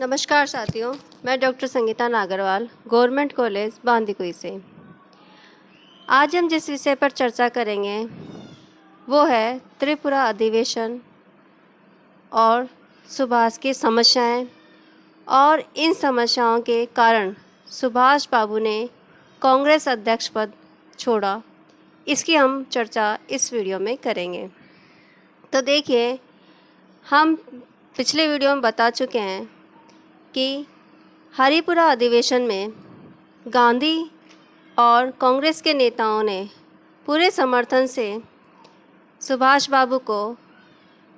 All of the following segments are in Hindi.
नमस्कार साथियों, मैं doctor Sangeeta Nagarwal, government college Bandikui से। आज हम जिस विषय पर चर्चा करेंगे वो है त्रिपुरा अधिवेशन और सुभाष की समस्याएं और इन समस्याओं के कारण सुभाष बाबू ने कांग्रेस अध्यक्ष पद छोड़ा। इसकी हम चर्चा इस वीडियो में करेंगे। तो देखिए, हम पिछले वीडियो में बता चुके हैं कि हरिपुरा अधिवेशन में गांधी और कांग्रेस के नेताओं ने पूरे समर्थन से सुभाष बाबू को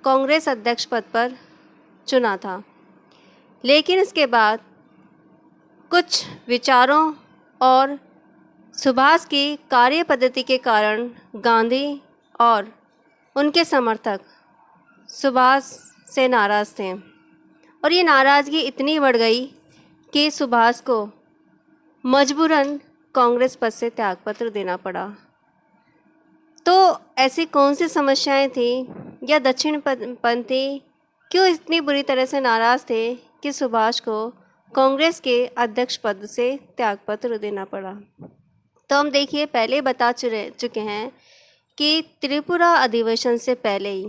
कांग्रेस अध्यक्ष पद पर चुना था। लेकिन इसके बाद कुछ विचारों और सुभाष की कार्य पद्धति के कारण गांधी और उनके समर्थक सुभाष से नाराज़ थे और ये नाराज़गी इतनी बढ़ गई कि सुभाष को मजबूरन कांग्रेस पद से त्यागपत्र देना पड़ा। तो ऐसी कौन सी समस्याएं थी या दक्षिण पंथी क्यों इतनी बुरी तरह से नाराज़ थे कि सुभाष को कांग्रेस के अध्यक्ष पद से त्यागपत्र देना पड़ा। तो हम देखिए, पहले बता चुके हैं कि त्रिपुरा अधिवेशन से पहले ही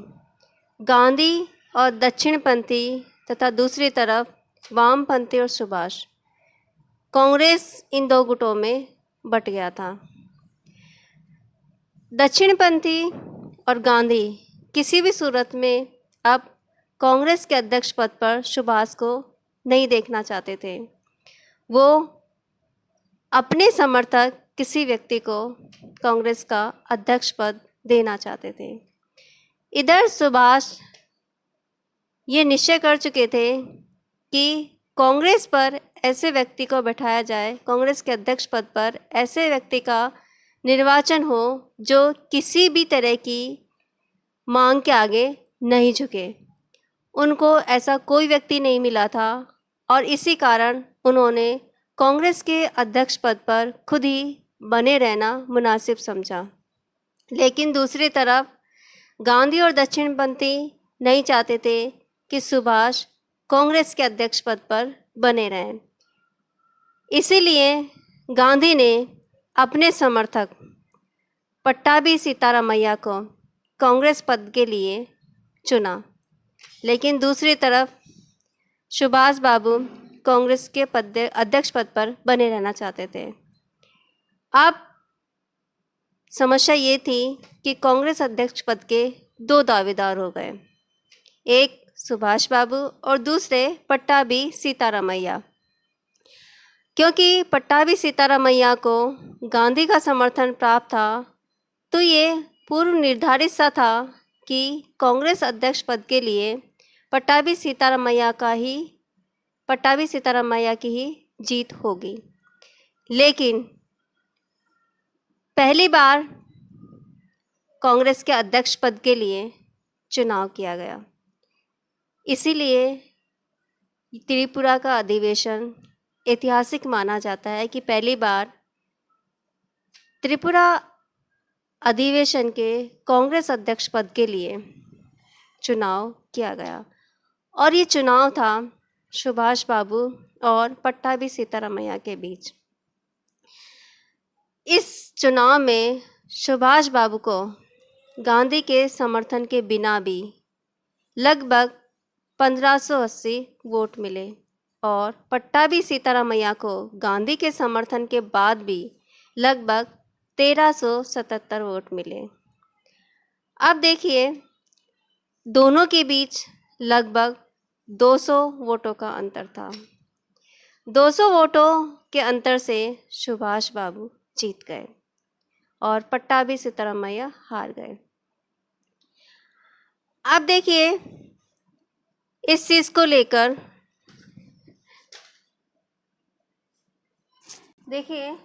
गांधी और दक्षिणपंथी तथा दूसरी तरफ वामपंथी और सुभाष, कांग्रेस इन दो गुटों में बट गया था। दक्षिणपंथी और गांधी किसी भी सूरत में अब कांग्रेस के अध्यक्ष पद पर सुभाष को नहीं देखना चाहते थे। वो अपने समर्थक किसी व्यक्ति को कांग्रेस का अध्यक्ष पद देना चाहते थे। इधर सुभाष ये निश्चय कर चुके थे कि कांग्रेस पर ऐसे व्यक्ति को बैठाया जाए, कांग्रेस के अध्यक्ष पद पर ऐसे व्यक्ति का निर्वाचन हो जो किसी भी तरह की मांग के आगे नहीं झुके। उनको ऐसा कोई व्यक्ति नहीं मिला था और इसी कारण उन्होंने कांग्रेस के अध्यक्ष पद पर खुद ही बने रहना मुनासिब समझा। लेकिन दूसरी तरफ गांधी और दक्षिणपंथी नहीं चाहते थे कि सुभाष कांग्रेस के अध्यक्ष पद पर बने रहें। इसीलिए गांधी ने अपने समर्थक पट्टाभी सीतारामैया को कांग्रेस पद के लिए चुना। लेकिन दूसरी तरफ सुभाष बाबू कांग्रेस के अध्यक्ष पद पर बने रहना चाहते थे। अब समस्या ये थी कि कांग्रेस अध्यक्ष पद के दो दावेदार हो गए, एक सुभाष बाबू और दूसरे पट्टाभी सीतारामैया। क्योंकि पट्टाभी सीतारामैया को गांधी का समर्थन प्राप्त था, तो ये पूर्व निर्धारित सा था कि कांग्रेस अध्यक्ष पद के लिए पट्टाभी सीतारामैया की ही जीत होगी। लेकिन पहली बार कांग्रेस के अध्यक्ष पद के लिए चुनाव किया गया। इसीलिए त्रिपुरा का अधिवेशन ऐतिहासिक माना जाता है कि पहली बार त्रिपुरा अधिवेशन के कांग्रेस अध्यक्ष पद के लिए चुनाव किया गया और ये चुनाव था सुभाष बाबू और पट्टाभी सीतारामैया के बीच। इस चुनाव में सुभाष बाबू को गांधी के समर्थन के बिना भी लगभग 1580 वोट मिले और पट्टाभी सीतारामैया को गांधी के समर्थन के बाद भी लगभग 1377 वोट मिले। अब देखिए, दोनों के बीच लगभग 200 वोटों का अंतर था। 200 वोटों के अंतर से सुभाष बाबू जीत गए और पट्टाभी सीतारामैया हार गए। अब देखिए, इस चीज़ को लेकर देखिए,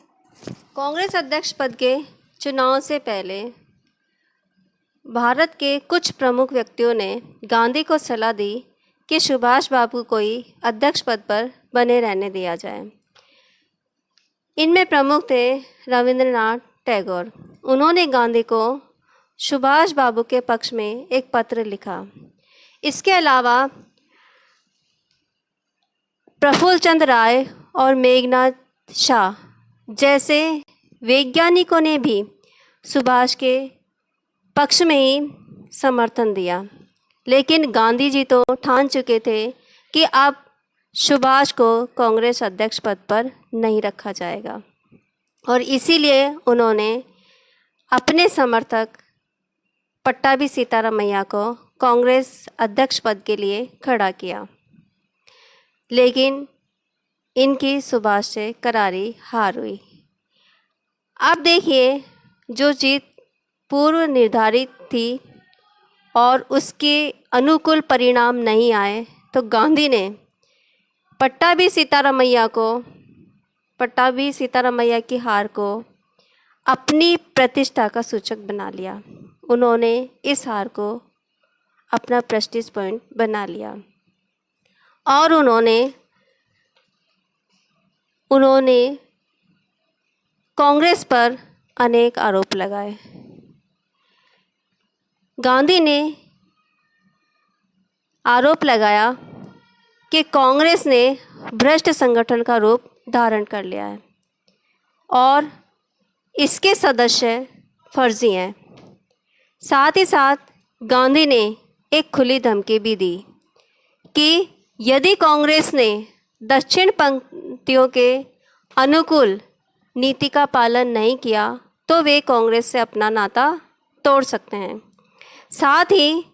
कांग्रेस अध्यक्ष पद के चुनाव से पहले भारत के कुछ प्रमुख व्यक्तियों ने गांधी को सलाह दी कि सुभाष बाबू को ही अध्यक्ष पद पर बने रहने दिया जाए। इनमें प्रमुख थे रविंद्रनाथ टैगोर। उन्होंने गांधी को सुभाष बाबू के पक्ष में एक पत्र लिखा। इसके अलावा प्रफुल्ल चंद्र राय और मेघनाथ शाह जैसे वैज्ञानिकों ने भी सुभाष के पक्ष में ही समर्थन दिया, लेकिन गांधी जी तो ठान चुके थे कि अब सुभाष को कांग्रेस अध्यक्ष पद पर नहीं रखा जाएगा, और इसीलिए उन्होंने अपने समर्थक पट्टाभी सीतारामैया को कांग्रेस अध्यक्ष पद के लिए खड़ा किया, लेकिन इनकी सुभाष से करारी हार हुई। अब देखिए, जो जीत पूर्व निर्धारित थी और उसके अनुकूल परिणाम नहीं आए, तो गांधी ने पट्टाभी सीतारामैया की हार को अपनी प्रतिष्ठा का सूचक बना लिया। उन्होंने इस हार को अपना प्रेस्टीज पॉइंट बना लिया और उन्होंने कांग्रेस पर अनेक आरोप लगाए। गांधी ने आरोप लगाया कि कांग्रेस ने भ्रष्ट संगठन का रूप धारण कर लिया है और इसके सदस्य फर्जी हैं। साथ ही साथ गांधी ने एक खुली धमकी भी दी कि यदि कांग्रेस ने दक्षिण पंथियों के अनुकूल नीति का पालन नहीं किया तो वे कांग्रेस से अपना नाता तोड़ सकते हैं। साथ ही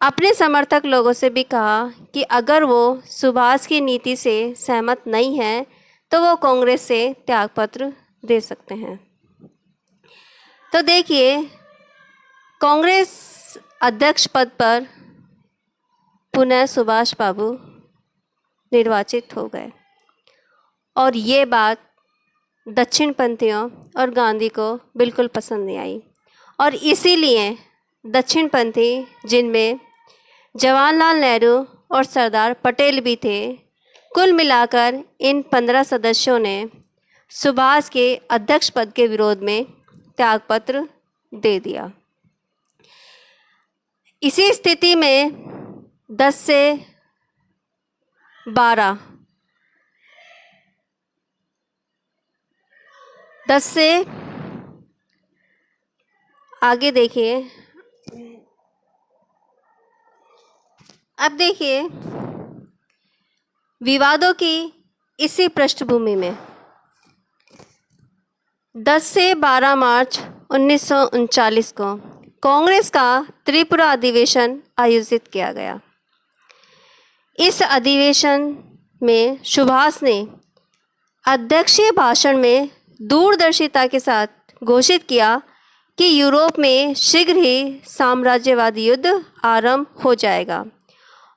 अपने समर्थक लोगों से भी कहा कि अगर वो सुभाष की नीति से सहमत नहीं है तो वो कांग्रेस से त्यागपत्र दे सकते हैं। तो देखिए, कांग्रेस अध्यक्ष पद पर पुनः सुभाष बाबू निर्वाचित हो गए और ये बात दक्षिणपंथियों और गांधी को बिल्कुल पसंद नहीं आई, और इसीलिए दक्षिणपंथी, जिनमें जवाहरलाल नेहरू और सरदार पटेल भी थे, कुल मिलाकर इन 15 सदस्यों ने सुभाष के अध्यक्ष पद के विरोध में त्यागपत्र दे दिया। इसी स्थिति में 10 से आगे देखिए। अब देखिए, विवादों की इसी पृष्ठभूमि में 10 से 12 मार्च 1939 को कांग्रेस का त्रिपुरा अधिवेशन आयोजित किया गया। इस अधिवेशन में सुभाष ने अध्यक्षीय भाषण में दूरदर्शिता के साथ घोषित किया कि यूरोप में शीघ्र ही साम्राज्यवादी युद्ध आरंभ हो जाएगा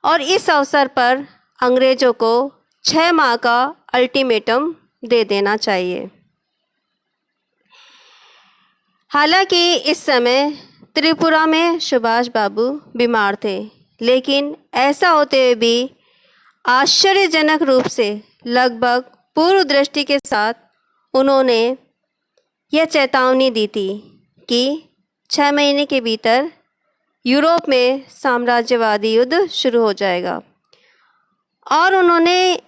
और इस अवसर पर अंग्रेजों को 6 माह का अल्टीमेटम दे देना चाहिए। हालांकि इस समय त्रिपुरा में सुभाष बाबू बीमार थे, लेकिन ऐसा होते हुए भी आश्चर्यजनक रूप से लगभग पूर्व दृष्टि के साथ उन्होंने यह चेतावनी दी थी कि 6 महीने के भीतर यूरोप में साम्राज्यवादी युद्ध शुरू हो जाएगा, और उन्होंने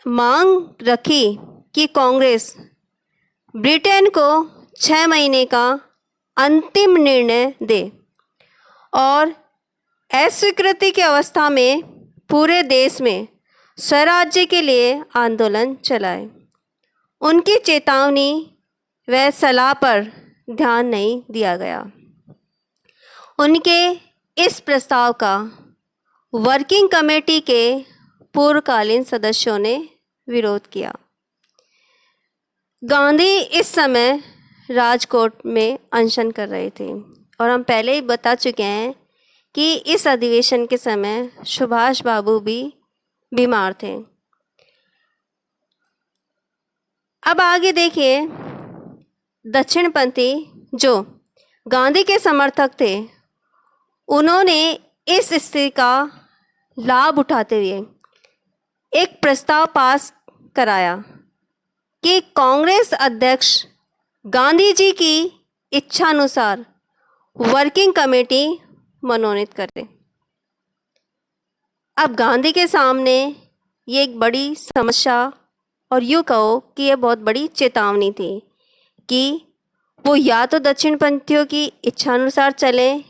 मांग रखी कि कांग्रेस ब्रिटेन को 6 महीने का अंतिम निर्णय दे और अस्वीकृति की अवस्था में पूरे देश में स्वराज्य के लिए आंदोलन चलाए। उनकी चेतावनी व सलाह पर ध्यान नहीं दिया गया। उनके इस प्रस्ताव का वर्किंग कमेटी के पूर्वकालीन सदस्यों ने विरोध किया। गांधी इस समय राजकोट में अनशन कर रहे थे, और हम पहले ही बता चुके हैं कि इस अधिवेशन के समय सुभाष बाबू भी बीमार थे। अब आगे देखिए, दक्षिणपंथी जो गांधी के समर्थक थे, उन्होंने इस स्थिति का लाभ उठाते हुए एक प्रस्ताव पास कराया कि कांग्रेस अध्यक्ष गांधी जी की इच्छानुसार वर्किंग कमेटी मनोनीत करे। अब गांधी के सामने ये एक बड़ी समस्या और यूँ कहो कि ये बहुत बड़ी चेतावनी थी कि वो या तो दक्षिणपंथियों की इच्छानुसार चलें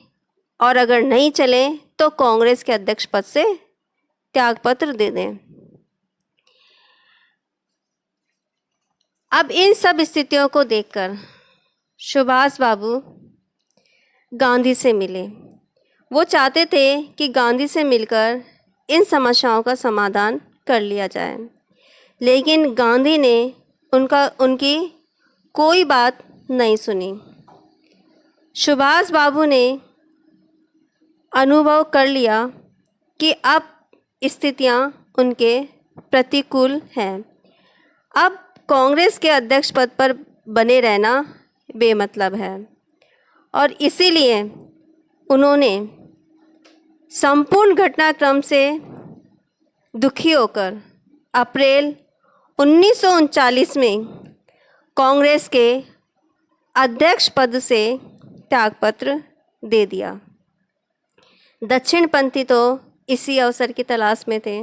और अगर नहीं चलें तो कांग्रेस के अध्यक्ष पद से त्यागपत्र दे दें। अब इन सब स्थितियों को देखकर सुभाष बाबू गांधी से मिले। वो चाहते थे कि गांधी से मिलकर इन समस्याओं का समाधान कर लिया जाए, लेकिन गांधी ने उनकी कोई बात नहीं सुनी। सुभाष बाबू ने अनुभव कर लिया कि अब स्थितियां उनके प्रतिकूल हैं। अब कांग्रेस के अध्यक्ष पद पर बने रहना बेमतलब है और इसीलिए उन्होंने संपूर्ण घटनाक्रम से दुखी होकर अप्रैल 1939 में कांग्रेस के अध्यक्ष पद से त्यागपत्र दे दिया। दक्षिणपंथी तो इसी अवसर की तलाश में थे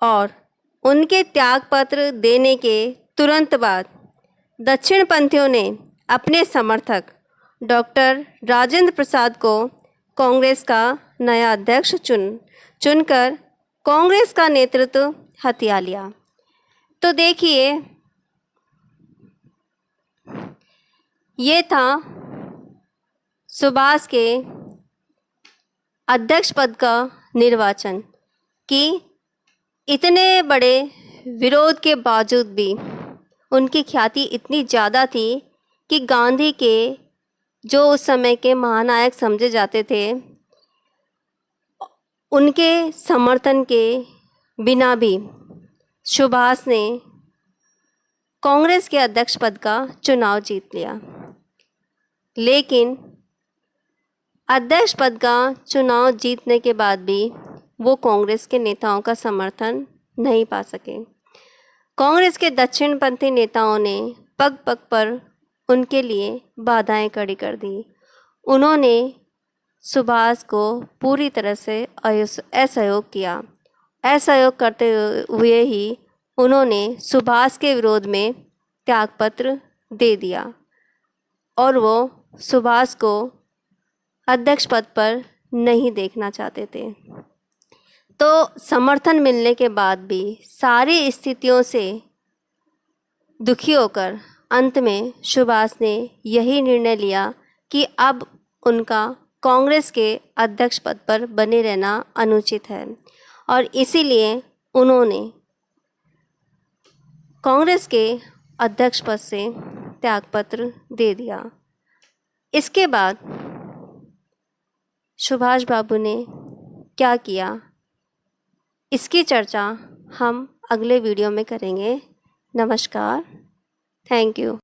और उनके त्यागपत्र देने के तुरंत बाद दक्षिणपंथियों ने अपने समर्थक डॉक्टर राजेंद्र प्रसाद को कांग्रेस का नया अध्यक्ष चुनकर कांग्रेस का नेतृत्व हथिया लिया। तो देखिए, ये था सुभाष के अध्यक्ष पद का निर्वाचन कि इतने बड़े विरोध के बावजूद भी उनकी ख्याति इतनी ज़्यादा थी कि गांधी के जो उस समय के महानायक समझे जाते थे, उनके समर्थन के बिना भी सुभाष ने कांग्रेस के अध्यक्ष पद का चुनाव जीत लिया। लेकिन अध्यक्ष पद का चुनाव जीतने के बाद भी वो कांग्रेस के नेताओं का समर्थन नहीं पा सके। कांग्रेस के दक्षिणपंथी नेताओं ने पग पग पर उनके लिए बाधाएं खड़ी कर दी। उन्होंने सुभाष को पूरी तरह से असहयोग किया। असहयोग करते हुए ही उन्होंने सुभाष के विरोध में त्यागपत्र दे दिया और वो सुभाष को अध्यक्ष पद पर नहीं देखना चाहते थे। तो समर्थन मिलने के बाद भी सारी स्थितियों से दुखी होकर अंत में सुभाष ने यही निर्णय लिया कि अब उनका कांग्रेस के अध्यक्ष पद पर बने रहना अनुचित है और इसीलिए उन्होंने कांग्रेस के अध्यक्ष पद से त्यागपत्र दे दिया। इसके बाद सुभाष बाबू ने क्या किया, इसकी चर्चा हम अगले वीडियो में करेंगे। नमस्कार, थैंक यू।